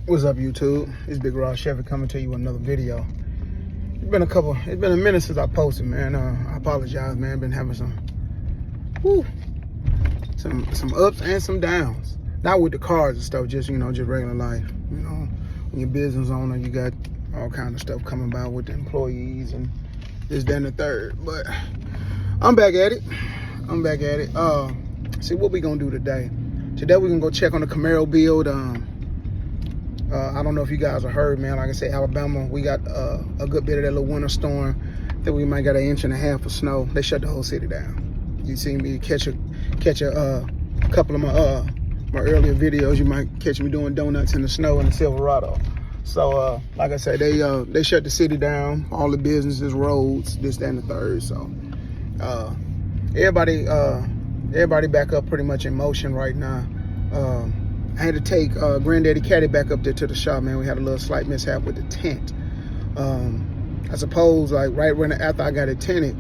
What's up, YouTube? It's Big Raw Chevy coming to you with another video. It's been a minute since I posted, man. I apologize, man. Been having some ups and some downs. Not with the cars and stuff, just just regular life. When you're a business owner, you got all kind of stuff coming about with the employees and this, that, and the third. But I'm back at it. See what we gonna do today. Today we're gonna go check on the Camaro build. I don't know if you guys have heard, man. Like I said, Alabama, we got a good bit of that little winter storm. I think we might got 1.5 inches of snow. They shut the whole city down. You see me catch a couple of my earlier videos. You might catch me doing donuts in the snow in the Silverado. So like I said, they shut the city down. All the businesses, roads, this, that, and the third. So everybody back up pretty much in motion right now. I had to take Granddaddy Caddy back up there to the shop, man. We had a little slight mishap with the tent. I suppose like after I got it tinted,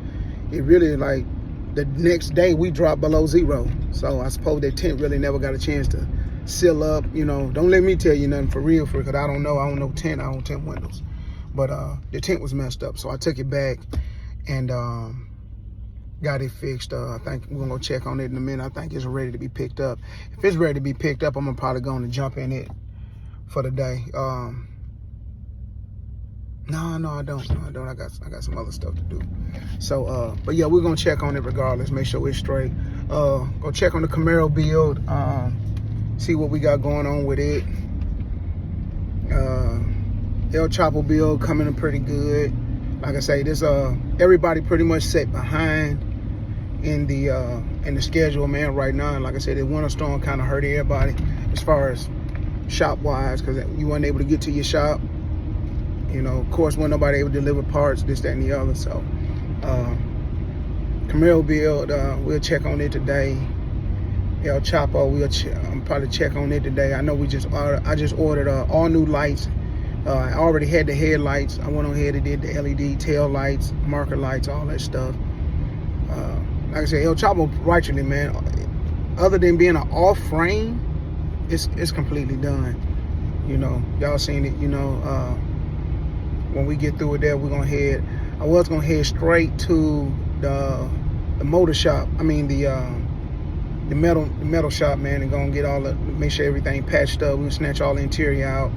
it really like the next day we dropped below zero. So I suppose that tent really never got a chance to seal up. Don't let me tell you nothing for real, because I don't know tent. I don't tint windows. But the tent was messed up, so I took it back and got it fixed. I think we're gonna go check on it in a minute. I think it's ready to be picked up. If it's ready to be picked up, I'm gonna probably go and jump in it for the day. No, I don't. I got some other stuff to do. So, but yeah, we're gonna check on it regardless. Make sure it's straight. Go check on the Camaro build. See what we got going on with it. El Chapo build coming in pretty good. Like I say, this everybody pretty much set behind in the schedule, man, right now. And like I said, the winter storm kind of hurt everybody as far as shop wise, because you weren't able to get to your shop. Of course, wasn't nobody able to deliver parts, this, that, and the other. So Camaro build, we'll check on it today. El Chapo, we'll probably check on it today. I know I just ordered all new lights. I already had the headlights. I went on ahead and did the LED tail lights, marker lights, all that stuff. Like I said, El Chapo rightfully, man, other than being an off frame, it's completely done. Y'all seen it. When we get through with that, I was gonna head straight to the motor shop. I mean the metal shop, man, and gonna make sure everything patched up. We'll snatch all the interior out,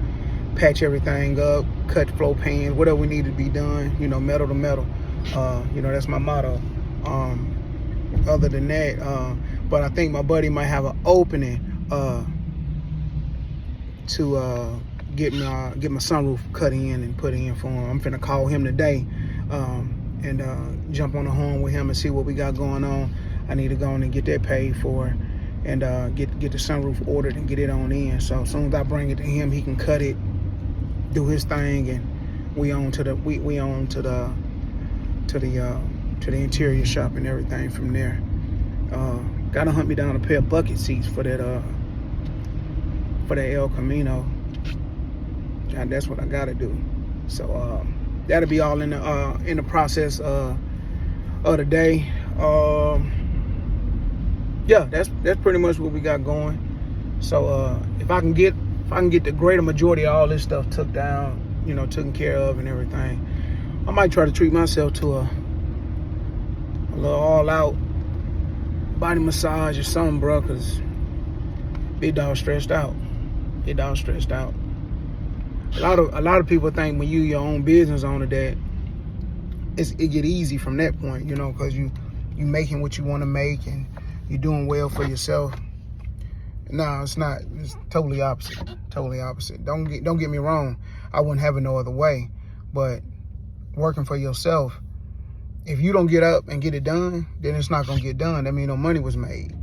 patch everything up, cut floor pans, whatever we need to be done, metal to metal. That's my motto. Other than that, but I think my buddy might have an opening to get my sunroof cut in and put in for him. I'm finna call him today and jump on the horn with him and see what we got going on. I need to go on and get that paid for and get the sunroof ordered and get it on in. So as soon as I bring it to him, he can cut it, do his thing, and we on to the interior shop and everything from there. Gotta hunt me down a pair of bucket seats for that El Camino. And that's what I gotta do. So that'll be all in the process of the day. Yeah, that's pretty much what we got going. So if I can get the greater majority of all this stuff took down, taken care of and everything, I might try to treat myself to a little all-out body massage or something, bro, because big dog stressed out. A lot of people think when you your own business owner that it get easy from that point, because you making what you want to make and you're doing well for yourself. No, it's not. It's totally opposite. Don't get me wrong. I wouldn't have it no other way. But working for yourself, if you don't get up and get it done, then it's not gonna get done. That means no money was made.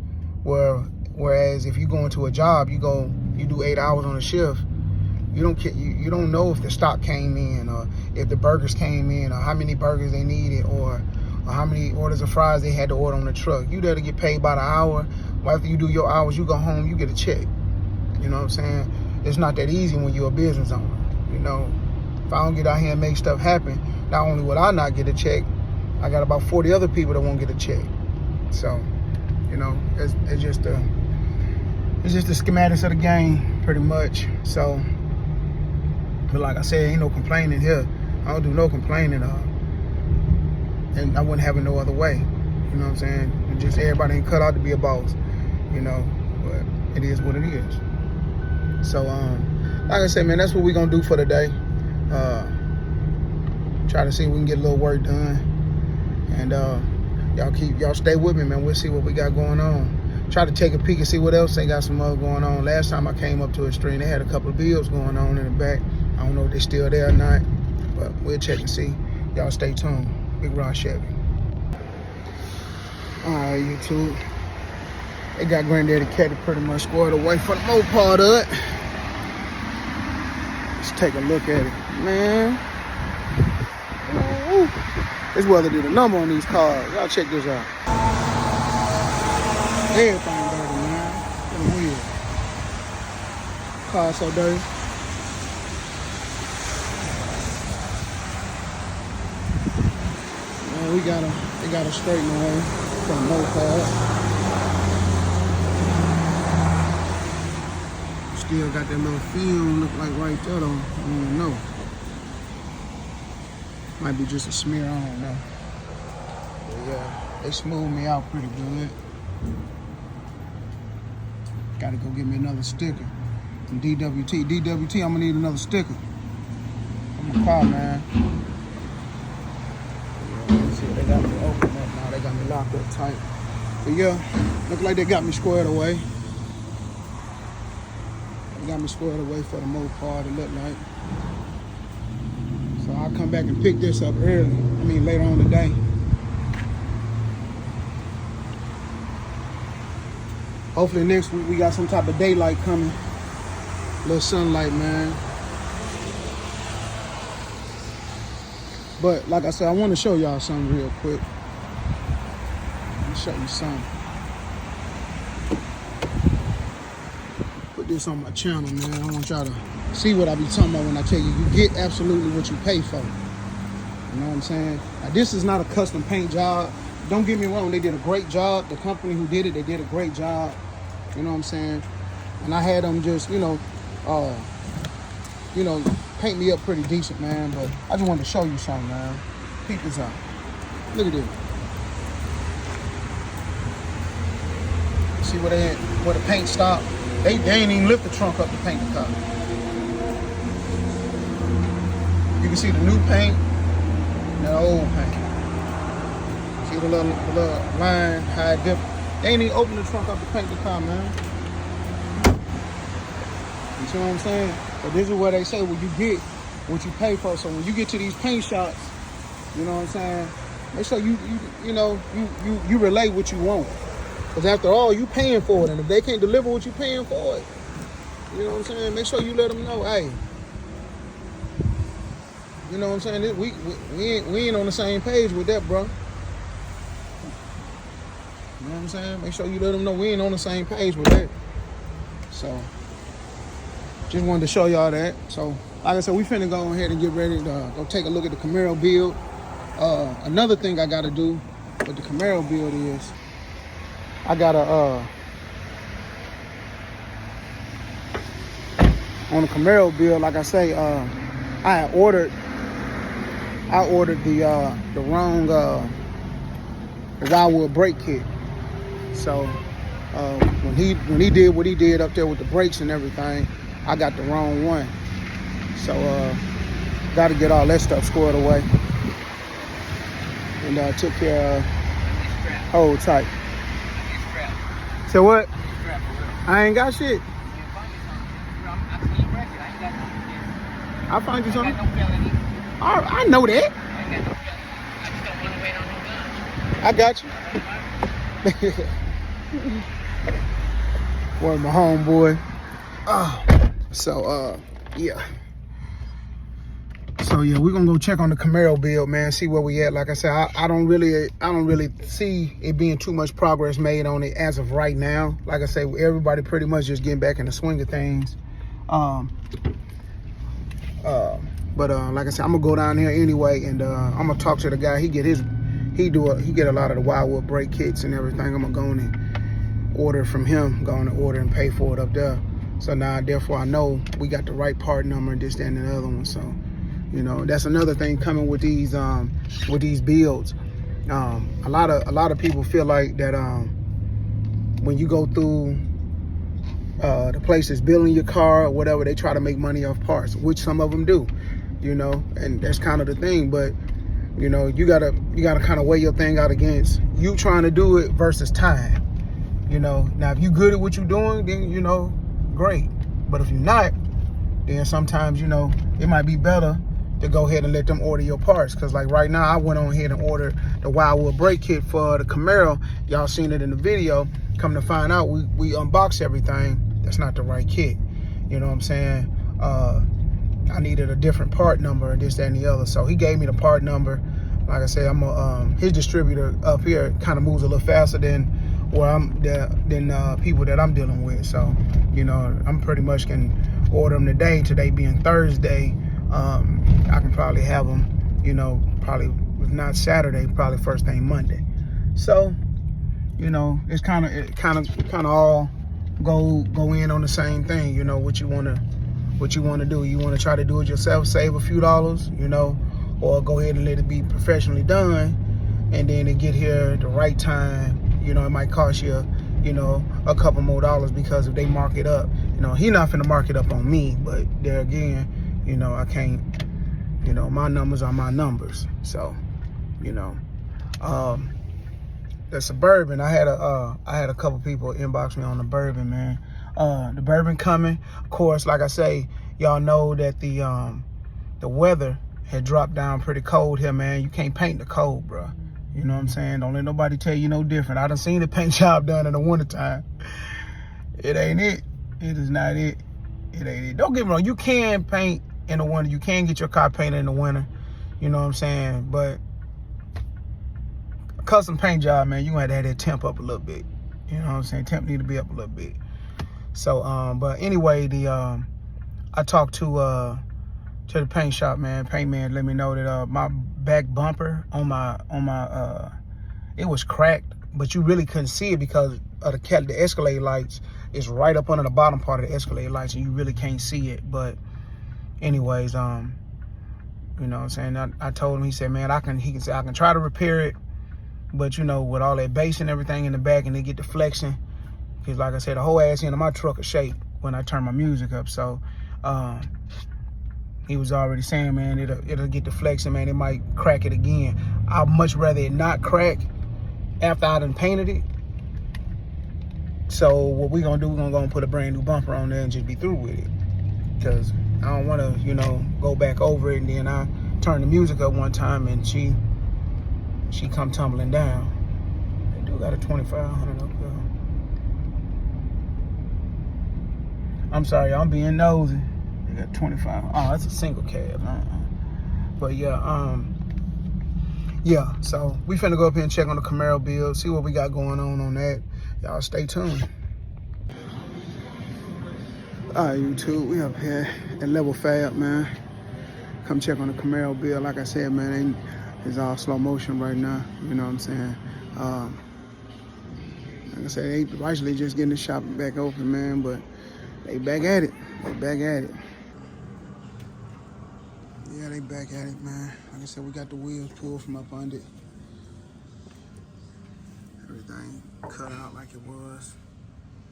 Whereas if you go into a job, you do 8 hours on a shift. You don't know if the stock came in, or if the burgers came in, or how many burgers they needed, or how many orders of fries they had to order on the truck. You there to get paid by the hour. After you do your hours, you go home, you get a check. You know what I'm saying? It's not that easy when you're a business owner. If I don't get out here and make stuff happen, not only will I not get a check, I got about 40 other people that won't get a check. So, it's just the schematics of the game, pretty much. So But like I said, ain't no complaining here. I don't do no complaining. And I wouldn't have it no other way. You know what I'm saying? And just everybody ain't cut out to be a boss. You know, but it is what it is. So, like I said, man, that's what we're gonna do for today. Try to see if we can get a little work done. And y'all stay with me, man. We'll see what we got going on. Try to take a peek and see what else they got some other going on. Last time I came up to a stream, they had a couple of bills going on in the back. I don't know if they're still there or not, but we'll check and see. Y'all stay tuned. Big Rod Chevy. All right, YouTube. They got Granddaddy Caddy pretty much squared away for the most part of it. Let's take a look at it, man. Ooh. This weather did a number on these cars. Y'all check this out. Everything dirty, man. Look at the wheel. Car so dirty. Man, they got a straighten away for the most part. Still got that little film look like right there though. I don't even know. Might be just a smear, I don't know. But yeah, they smoothed me out pretty good. Gotta go get me another sticker. From DWT. DWT, I'm gonna need another sticker. I'm gonna call, man. Yeah, see, they got me open up now. They got me locked up tight. But yeah, look like they got me squared away. They got me squared away for the most part, it look like. So I'll come back and pick this up early. I mean, later on today. Hopefully next week we got some type of daylight coming. A little sunlight, man. But like I said, I want to show y'all something real quick. Let me show you something. Put this on my channel, man. I want y'all to see what I be talking about when I tell you, you get absolutely what you pay for. You know what I'm saying? Now, this is not a custom paint job. Don't get me wrong, they did a great job. The company who did it, they did a great job. You know what I'm saying? And I had them just, paint me up pretty decent, man. But I just wanted to show you something, man. Peep this out. Look at this. See where the paint stopped? They ain't even lift the trunk up to paint the car. You can see the new paint and the old paint. See the little line, how it different. They ain't even open the trunk up to paint the car, man. You see what I'm saying? But this is what they say, when you get what you pay for. So when you get to these paint shops, you know what I'm saying? Make sure you relay what you want. Because after all, you paying for it. And if they can't deliver what you paying for it, you know what I'm saying? Make sure you let them know, hey, you know what I'm saying? We ain't on the same page with that, bro. You know what I'm saying? Make sure you let them know we ain't on the same page with that. So, just wanted to show y'all that. So, like I said, we finna go ahead and get ready to go take a look at the Camaro build. Another thing I gotta do with the Camaro build is I gotta on the Camaro build, like I say, I ordered the wrong the wildwood brake kit. So when he did what he did up there with the brakes and everything, I got the wrong one. So got to get all that stuff squared away. And took care of hold tight. So what? I ain't got shit. I'll find you something. I know that. I got you. Boy, my homeboy. Yeah. So yeah, we're gonna go check on the Camaro build, man. See where we at. Like I said, I don't really see it being too much progress made on it as of right now. Like I say, everybody pretty much just getting back in the swing of things. But like I said, I'm gonna go down here anyway, and I'm gonna talk to the guy. He get a lot of the wildwood brake kits and everything. I'm gonna go in and order from him, go in and order and pay for it up there. So now, therefore, I know we got the right part number and this, that, and the other one. So, you know, that's another thing coming with these builds. A lot of people feel like that when you go through the place that's building your car or whatever, they try to make money off parts, which some of them do, you know, and that's kind of the thing. But you know, you gotta kind of weigh your thing out against you trying to do it versus time. You know, now if you good at what you're doing, then you know, great. But if you're not, then sometimes, you know, it might be better to go ahead and let them order your parts. Because like right now, I went on ahead and ordered the Wildwood brake kit for the Camaro. Y'all seen it in the video. Come to find out, we unboxed everything. That's not the right kit. You know what I'm saying? I needed a different part number and this, that, and the other. So he gave me the part number. Like I said, his distributor up here kind of moves a little faster than people that I'm dealing with. So, you know, I'm pretty much can order them today being Thursday. I can probably have them, you know, probably if not Saturday, probably first thing Monday. So, you know, it's kind of all go in on the same thing. You know, what you want to do. You want to try to do it yourself, save a few dollars, you know, or go ahead and let it be professionally done, and then it get here at the right time. You know, it might cost you, you know, a couple more dollars, because if they mark it up, you know, he not finna mark it up on me. But there again, you know, I can't, you know, my numbers are my numbers. So, you know, the Suburban, I had a couple people inbox me on the Bourbon, man. The Bourbon coming. Of course, like I say, y'all know that the weather had dropped down pretty cold here, man. You can't paint the cold, bro. You know what I'm saying? Don't let nobody tell you no different. I done seen the paint job done in the wintertime. It ain't it. It is not it. It ain't it. Don't get me wrong. You can paint in the winter. You can get your car painted in the winter. You know what I'm saying? But a custom paint job, man, you gonna have to have that temp up a little bit. You know what I'm saying? Temp need to be up a little bit. So, but anyway, I talked to the paint shop, man. Paint man let me know that my back bumper on my it was cracked, but you really couldn't see it because of the Escalade lights is right up under the bottom part of the Escalade lights, and you really can't see it. But anyways, you know what I'm saying? I told him, he said, man, I can try to repair it, but you know, with all that bass and everything in the back, and they get deflection, because like I said, the whole ass end of my truck is shake when I turn my music up. So he was already saying, man, it'll get deflection, man. It might crack it again. I'd much rather it not crack after I done painted it. So what we're gonna do, we're gonna go and put a brand new bumper on there and just be through with it. Because I don't wanna, you know, go back over it and then I turn the music up one time and she come tumbling down. They do got a 2500 up there. I'm sorry, I'm being nosy. They got 25. Oh, that's a single cab. But yeah, yeah. So we finna go up here and check on the Camaro build, see what we got going on that. Y'all stay tuned. All right, YouTube, we up here at Level Fab, man. Come check on the Camaro build. Like I said, man, it's all slow motion right now. You know what I'm saying? Like I said, they actually just getting the shop back open, man, but they back at it. They back at it. Yeah, they back at it, man. Like I said, we got the wheels pulled from up under it. Everything cut out like it was. We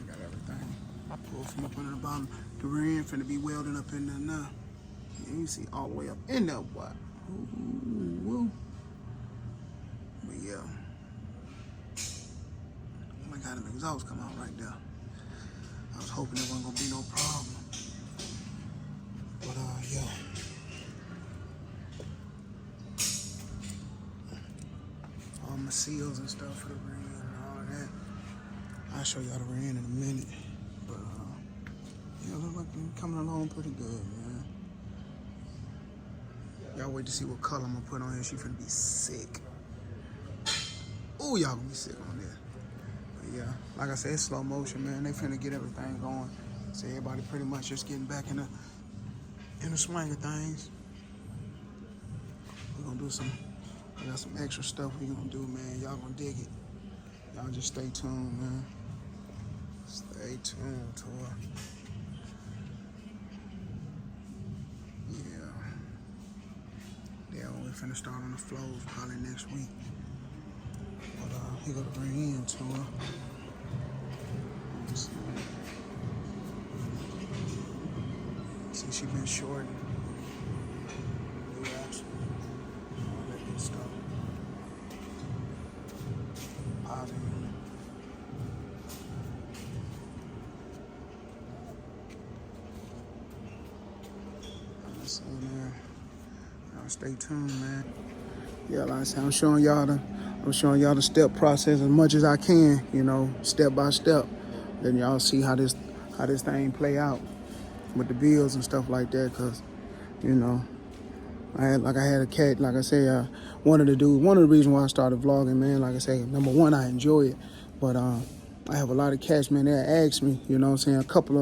got everything pulled from up under the bottom. The rear end finna be welding up in there now. You can see all the way up in there, boy. Ooh, woo. But yeah. Oh my God, the exhaust come out right there. I was hoping there wasn't gonna be no problem. But yeah. All my seals and stuff for the rear end and all of that. I'll show y'all the rear end in a minute. But yeah, look like it's coming along pretty good, man. Y'all wait to see what color I'm gonna put on here. She finna be sick. Ooh, y'all gonna be sick on there. But yeah, like I said, it's slow motion, man. They finna get everything going. So everybody pretty much just getting back in the swing of things. We're gonna do we got some extra stuff we gonna do, man. Y'all gonna dig it. Y'all just stay tuned, man. Stay tuned to her. Yeah. Yeah, we're finna start on the flows probably next week. But he gonna bring in to her. See, she been short. Relapse. All that good stuff. Positive. So, man, y'all stay tuned, man. Yeah, like I said, I'm showing y'all the step process as much as I can, you know, step by step. Then y'all see how this thing play out with the bills and stuff like that, cause you know, I had a cat, like I say, one of the reasons why I started vlogging, man, like I say, number one, I enjoy it, but I have a lot of cats, man, that ask me, you know what I'm saying, a couple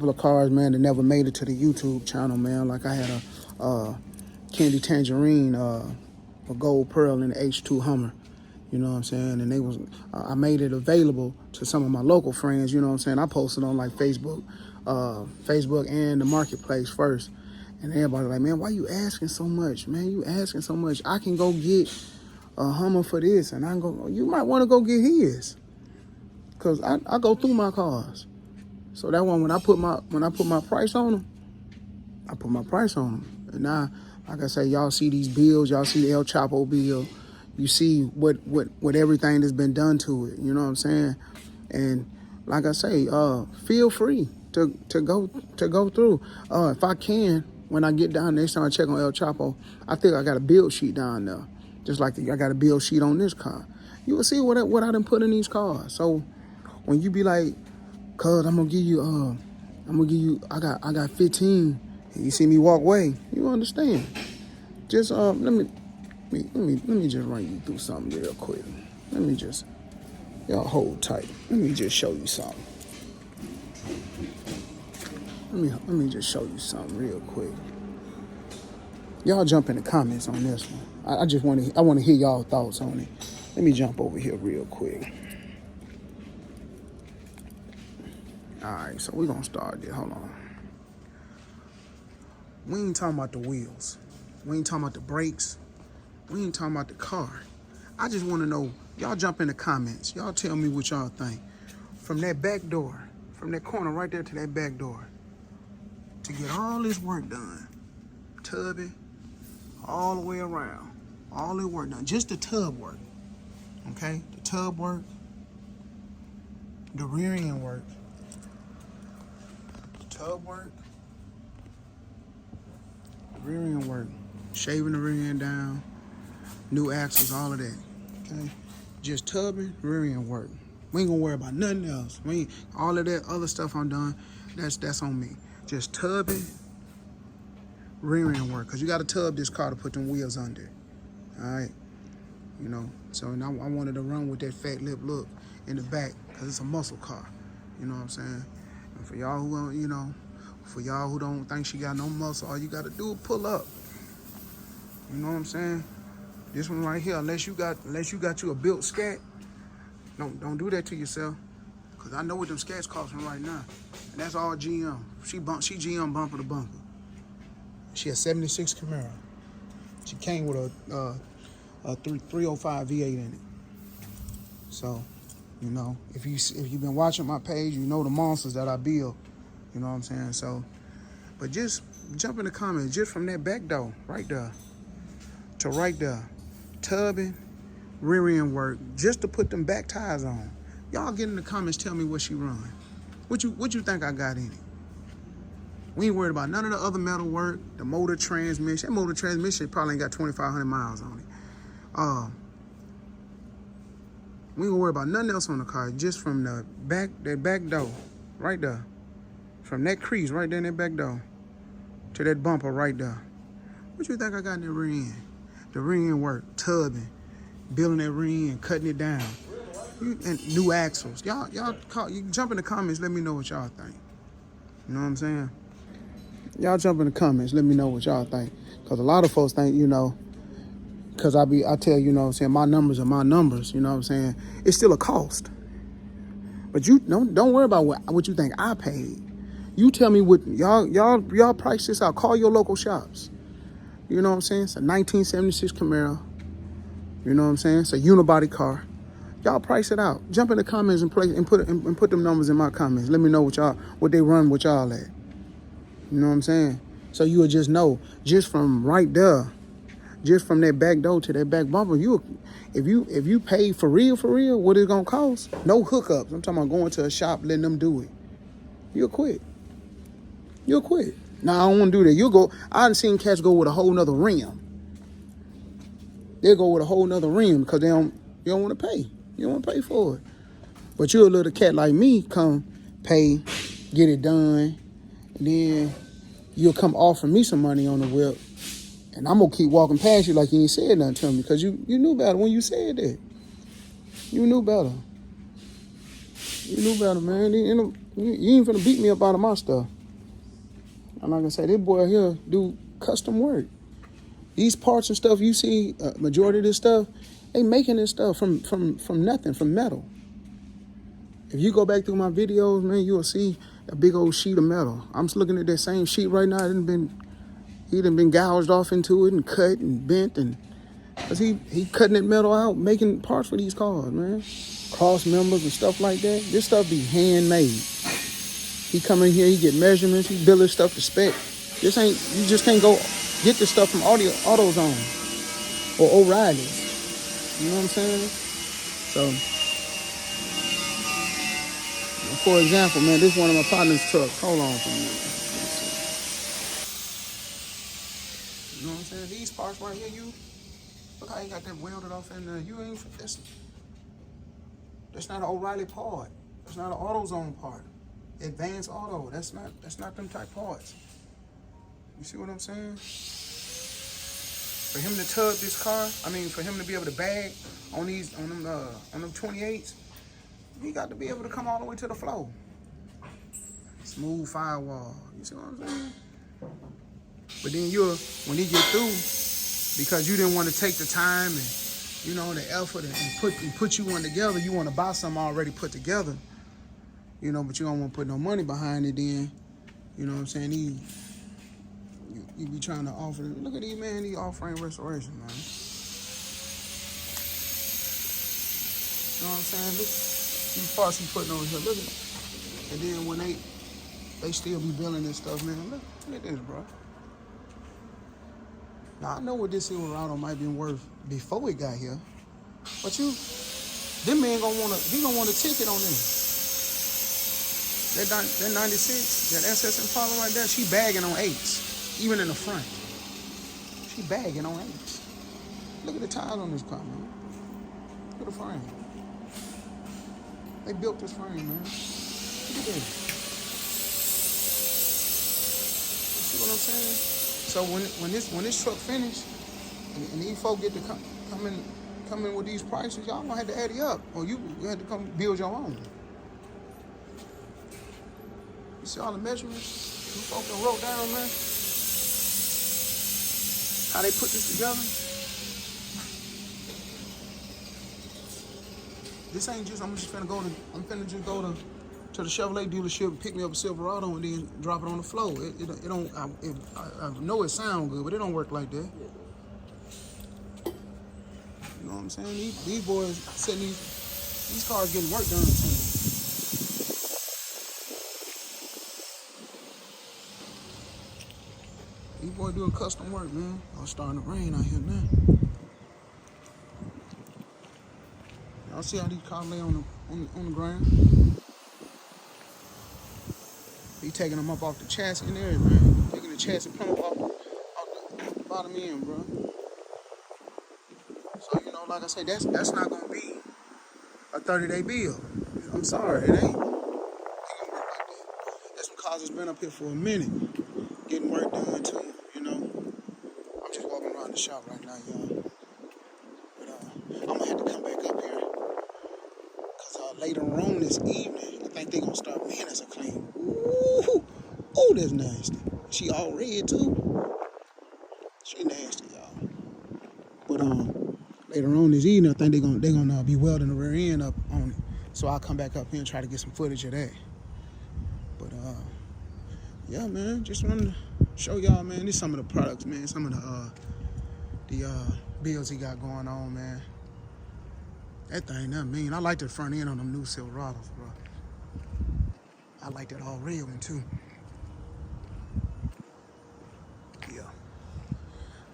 of cars, man, that never made it to the YouTube channel, man. Like I had a Candy Tangerine, a Gold Pearl in the H2 Hummer, you know what I'm saying, and I made it available to some of my local friends, you know what I'm saying. I posted on like Facebook and the marketplace first, and everybody like, man, why you asking so much, man? You asking so much. I can go get a Hummer for this, and I can go, you might want to go get his. Cause I go through my cars, so that one when I put my price on them, I put my price on them. And now, like I say, y'all see these bills, y'all see the El Chapo bill, you see what everything that's been done to it. You know what I'm saying? And like I say, feel free to go through. If I can, when I get down next time I check on El Chapo, I think I got a bill sheet down there, just like I got a bill sheet on this car. You will see what I done put in these cars. So when you be like, cuz I'm gonna give you, I got 15, and you see me walk away, you understand. Just let me just run you through something real quick. Y'all hold tight. Let me just show you something. Let me just show you something real quick. Y'all jump in the comments on this one. I want to hear y'all thoughts on it. Let me jump over here real quick. All right, so we're gonna start there. Hold on. We ain't talking about the wheels. We ain't talking about the brakes. We ain't talking about the car. I just want to know, y'all jump in the comments. Y'all tell me what y'all think. From that back door, from that corner right there to that back door, to get all this work done, tubbing, all the way around, all the work done, just the tub work, okay? The tub work, the rear end work, the tub work, the rear end work, shaving the rear end down, new axles, all of that, okay? Just tubbing, rear end work. We ain't gonna worry about nothing else. All of that other stuff I'm done, that's on me. Just tubbing, rear end work, because you got to tub this car to put them wheels under, all right? You know, so now I wanted to run with that fat lip look in the back, because it's a muscle car, you know what I'm saying? And for y'all who don't, you know, for y'all who don't think she got no muscle, all you got to do is pull up, you know what I'm saying? This one right here, unless you got you a built scat, don't do that to yourself, because I know what them scats costing right now, and that's all GM. She GM bumper to bumper. She a 76 Camaro. She came with a 305 V8 in it. So, you know, if you've been watching my page, you know the monsters that I build. You know what I'm saying? So, but just jump in the comments, just from that back door, right there, to right there, tubbing, rear end work, just to put them back tires on. Y'all get in the comments, tell me what she run. What you think I got in it? We ain't worried about none of the other metal work, the motor transmission. That motor transmission probably ain't got 2,500 miles on it. We ain't gonna worry about nothing else on the car, just from the back, that back door, right there. From that crease right there in that back door to that bumper right there. What you think I got in the rear end? The rear end work, tubbing, building that rear end, cutting it down. And new axles. Y'all you jump in the comments, let me know what y'all think. You know what I'm saying? Y'all jump in the comments, let me know what y'all think. Because a lot of folks think, you know, because I tell you know what I'm saying, my numbers are my numbers, you know what I'm saying? It's still a cost. But you don't worry about what you think I paid. You tell me what y'all price this out. Call your local shops. You know what I'm saying? It's a 1976 Camaro. You know what I'm saying? It's a unibody car. Y'all price it out. Jump in the comments and put them numbers in my comments. Let me know what they run with y'all at. You know what I'm saying? So you will just know, just from right there, just from that back door to that back bumper, if you pay for real, what it's gonna cost? No hookups. I'm talking about going to a shop, letting them do it. You'll quit. Now I don't want to do that. I done seen cats go with a whole nother rim. They'll go with a whole nother rim because you don't want to pay. You don't want to pay for it. But you'll let a cat like me come pay, get it done, and then you'll come offer me some money on the whip, and I'm gonna keep walking past you like you ain't said nothing to me because you knew better when you said that. You knew better. Man. You ain't finna beat me up out of my stuff. I'm not gonna say this boy here do custom work. These parts and stuff you see, majority of this stuff, they making this stuff from nothing, from metal. If you go back through my videos, man, you'll see a big old sheet of metal. I'm just looking at that same sheet right now. He done been gouged off into it and cut and bent, and cause he cutting that metal out, making parts for these cars, man. Cross members and stuff like that. This stuff be handmade. He come in here, he get measurements, he build his stuff to spec. You just can't go get this stuff from AutoZone or O'Reilly's. You know what I'm saying? So, for example, man, this is one of my partner's trucks. Hold on for a minute. You know what I'm saying? These parts right here, look how you got that welded off in there. That's not an O'Reilly part. That's not an AutoZone part. Advanced Auto. That's not them type parts. You see what I'm saying? For him to tug this car, for him to be able to bag on them 28s, he got to be able to come all the way to the floor. Smooth firewall. You see what I'm saying? But then when he get through, because you didn't want to take the time and the effort and put you one together, you want to buy something already put together, but you don't want to put no money behind it. Then, you know what I'm saying? You be trying to offer. Look at these, man. These off-frame restoration, man. You know what I'm saying? Look, these parts he putting over here. Look at it. And then when they still be building this stuff, man. Look at this, bro. Now I know what this Silverado might be worth before it got here, but them man gonna want a ticket on this. That 96, that SS Impala right there, she bagging on 8s, even in the front. She bagging on 8s. Look at the tires on this car, man. Look at the frame. They built this frame, man. Look at this. You see what I'm saying? So when this truck finished, and these folks get to come in with these prices, y'all gonna have to add it up, or you have to come build your own. You see all the measurements you folks done wrote down, man? How they put this together? This ain't just, I'm finna just go to the Chevrolet dealership, pick me up a Silverado, and then drop it on the floor. I know it sounds good, but it don't work like that. You know what I'm saying? These boys setting these cars getting work done to them. These boys doing custom work, man. It's starting to rain out here now. Y'all see how these cars lay on the ground? He taking them up off the chassis and everything. Taking the chassis pump off the bottom end, bro. So, like I said, that's not gonna be a 30-day bill. I'm sorry, it ain't gonna work like that. That's because it's been up here for a minute, getting work done too. I'm just walking around the shop right now, y'all. But I'm gonna have to come back up here because later on this evening, I think they're gonna start. Man, that's a clean. Ooh, that's nasty. She all red too. She nasty, y'all. But later on this evening, I think they're gonna be welding the rear end up on it. So I'll come back up here and try to get some footage of that. But yeah, man, just wanted to show y'all, man. This is some of the products, man. Some of the bills he got going on, man. That thing, that mean. I like the front end on them new Silverados, bro. I like that all red one too. Yeah.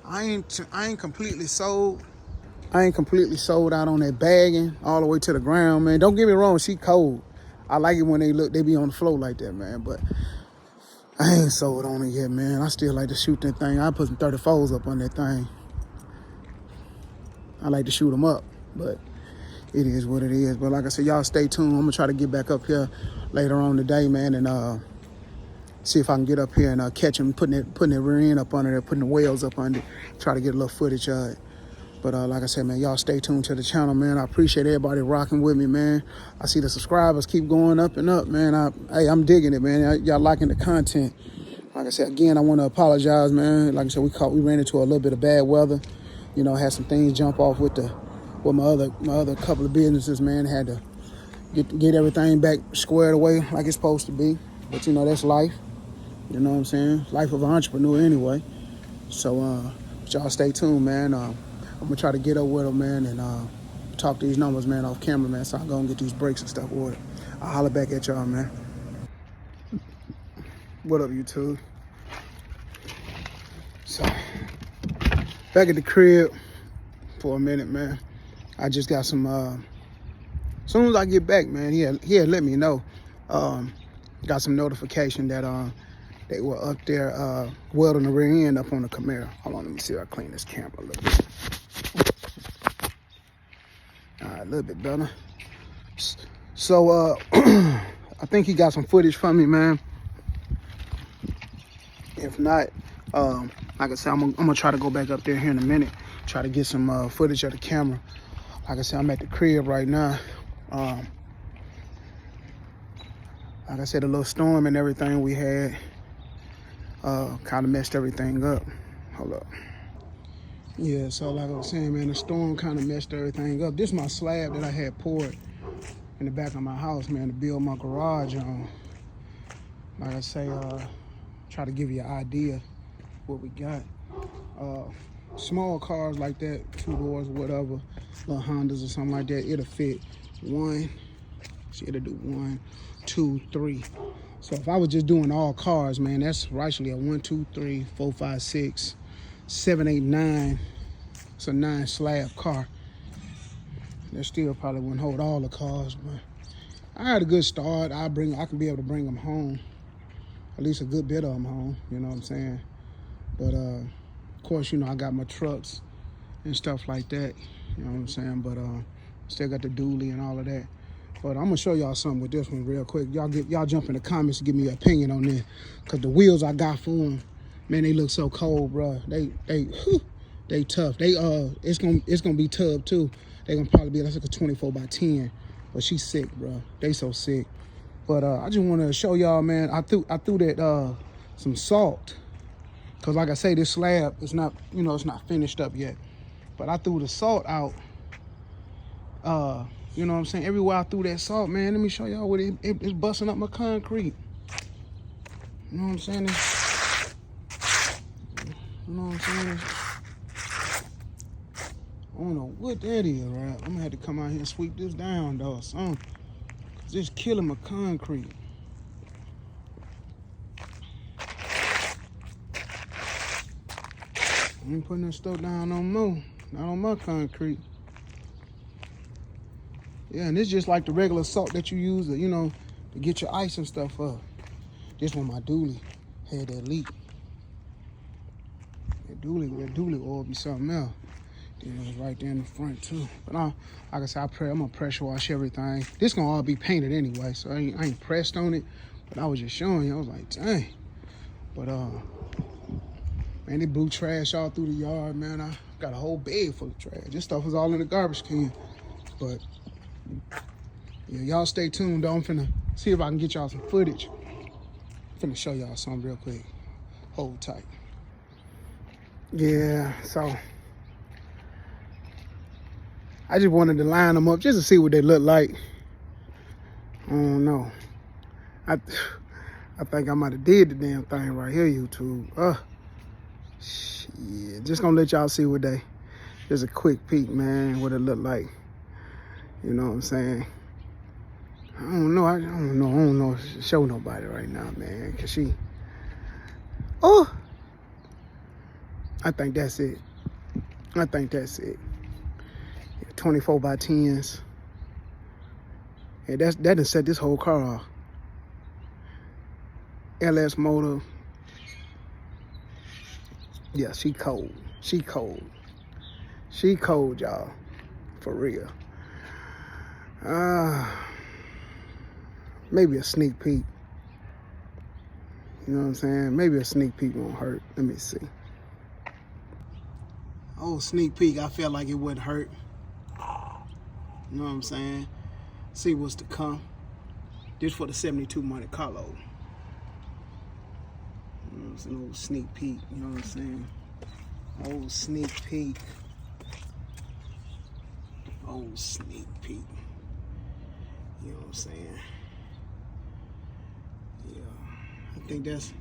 I ain't completely sold. I ain't completely sold out on that bagging all the way to the ground, man. Don't get me wrong, she cold. I like it when they be on the floor like that, man. But I ain't sold on it yet, man. I still like to shoot that thing. I put some 34s up on that thing. I like to shoot them up, but it is what it is. But like I said, y'all stay tuned. I'm gonna try to get back up here later on today, man, and see if I can get up here and catch him putting that rear end up under there, putting the wheels up under it, try to get a little footage of it. But like I said, man, y'all stay tuned to the channel, man. I appreciate everybody rocking with me, man. I see the subscribers keep going up and up, man. I'm digging it, man. Y'all liking the content. Like I said, again, I want to apologize, man. Like I said, we ran into a little bit of bad weather. You know, had some things jump off with my other couple of businesses, man. Had to get everything back squared away like it's supposed to be. But you know, that's life. You know what I'm saying? Life of an entrepreneur anyway. So y'all stay tuned, man. I'm gonna try to get up with them, man, and talk these numbers, man, off camera, man. So I go and get these brakes and stuff ordered. I'll holler back at y'all, man. What up, YouTube? So back at the crib for a minute, man. I just got some. As soon as I get back, man, he had let me know. Got some notification that they were up there welding the rear end up on the Camaro. Hold on, let me see if I clean this camera a little bit. All right, a little bit better. So I think he got some footage from me, man. If not, like I said, I'm gonna try to go back up there here in a minute, try to get some footage of the camera. Like I said, I'm at the crib right now. Like I said, a little storm and everything we had kind of messed everything up. Hold up. Yeah, so like I was saying, man, the storm kind of messed everything up. This is my slab that I had poured in the back of my house, man, to build my garage on. Like I say, try to give you an idea what we got. Small cars like that, 2 doors, whatever, little Hondas or something like that, it'll fit one. See, it'll do 1, 2, 3. So if I was just doing all cars, man, that's rightfully a 1, 2, 3, 4, 5, 6, 7, 8, 9. It's a 9 slab car. That still probably wouldn't hold all the cars, but I had a good start. I can be able to bring them home, at least a good bit of them home. You know what I'm saying? But of course, you know, I got my trucks and stuff like that. You know what I'm saying? But still got the dually and all of that. But I'm gonna show y'all something with this one real quick. Y'all jump in the comments to give me your opinion on this, cause the wheels I got for them, man, they look so cold, bro. They tough. It's gonna be tub too. They gonna probably be like a 24x10. But she's sick, bro. They so sick. But I just want to show y'all, man. I threw that some salt, cause like I say, this slab is not, you know, it's not finished up yet. But I threw the salt out. You know what I'm saying? Everywhere I threw that salt, man, let me show y'all what it's busting up my concrete. You know what I'm saying? You know what I'm saying? I don't know what that is, right? I'm gonna have to come out here and sweep this down, though, or something. Cause it's killing my concrete. I ain't putting that stuff down no more. Not on my concrete. Yeah, and it's just like the regular salt that you use, you know, to get your ice and stuff up. This one, my dually had that leak. That dually oil be something else. Then it was right there in the front too. But like I said, I'm gonna pressure wash everything. This gonna all be painted anyway, so I ain't pressed on it. But I was just showing you. I was like, dang. But man, they blew trash all through the yard, man. I got a whole bag full of trash. This stuff was all in the garbage can. But yeah, y'all stay tuned, though. I'm finna see if I can get y'all some footage. I'm finna show y'all something real quick. Hold tight. Yeah, so I just wanted to line them up just to see what they look like. don't know. I think I might have did the damn thing right here, YouTube. Shit. Just gonna let y'all see what they. Just a quick peek, man, what it look like. You know what I'm saying? I don't know. Show nobody right now, man, cause she. Oh. I think that's it. 24 by 10s. Yeah, that done set this whole car off. LS motor. Yeah, she cold. She cold, y'all. For real. Maybe a sneak peek. You know what I'm saying? Maybe a sneak peek won't hurt. Let me see. Oh, sneak peek. I felt like it wouldn't hurt. You know what I'm saying? See what's to come. This for the 72 Monte Carlo. You know, it's an old sneak peek. You know what I'm saying? Old sneak peek. Old sneak peek. You know what I'm saying? Yeah, I think that's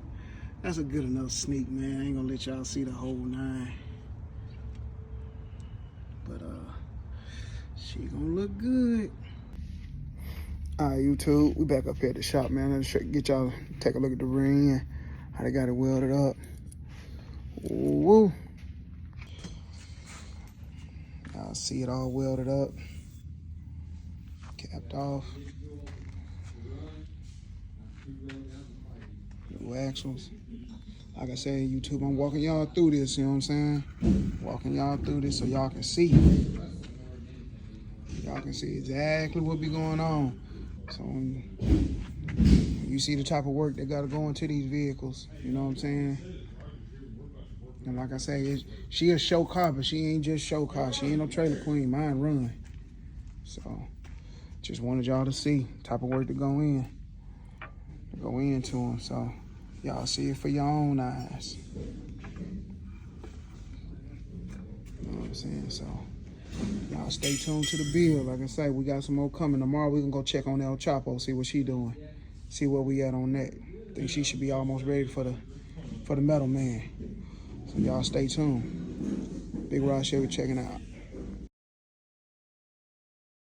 a good enough sneak, man. I ain't gonna let y'all see the whole 9. But she gonna look good. All right, YouTube, we back up here at the shop, man. Let's get y'all take a look at the ring and how they got it welded up. Woo! Y'all see it all welded up, capped off. New axles. Like I said, YouTube, I'm walking y'all through this, you know what I'm saying? Walking y'all through this so y'all can see. Y'all can see exactly what be going on. So when you see the type of work that gotta go into these vehicles, you know what I'm saying? And like I say, she a show car, but she ain't just show car. She ain't no trailer queen, mine run. So just wanted y'all to see the type of work to go into them. So y'all see it for your own eyes. You know what I'm saying? So y'all stay tuned to the build. Like I say, we got some more coming. Tomorrow we can go check on El Chapo, see what she doing. See where we at on that. I think she should be almost ready for the metal man. So y'all stay tuned. Big Rod Chevy checking out.